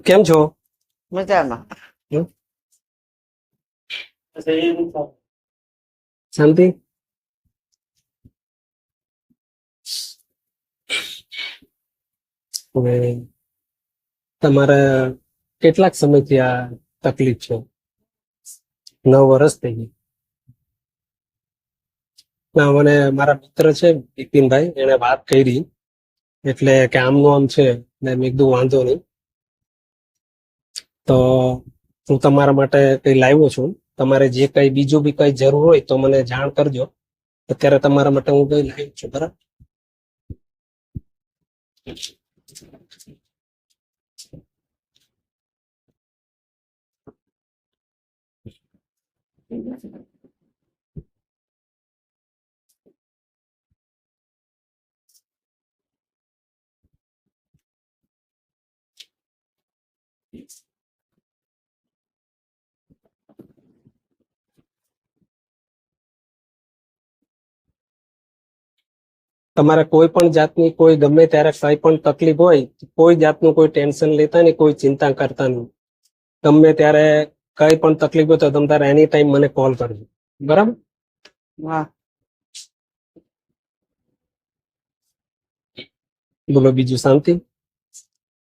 કેમ છો? મજામાં. શાંતિ? હવે તમારે કેટલાક સમયથી આ તકલીફ છે? 9 વર્ષ થઈ ગઈ. ના, મને મારા મિત્ર છે બિપિનભાઈ, એને વાત કરી એટલે કે આમનું આમ છે ને મેં કીધું વાંધો નહીં. તો હું તમારા માટે કઈ લાવ્યો છું. તમારે જે કઈ બીજું બી કઈ જરૂર હોય તો મને જાણ કરજો. અત્યારે તમારા માટે હું કઈ લાવ્યો છું, બરાબર? તમારે કોઈ પણ જાતની કોઈ ગમે ત્યારે કઈ પણ તકલીફ હોય, કોઈ જાતનું કોઈ ટેન્શન લેતા નહીં, કોઈ ચિંતા કરતા નહીં. ગમે ત્યારે કઈ પણ તકલીફ હોય તો તમે તારે એની ટાઈમ મને કોલ કરજો, બરાબર? હા. બોલો, બીજું શાંતિ?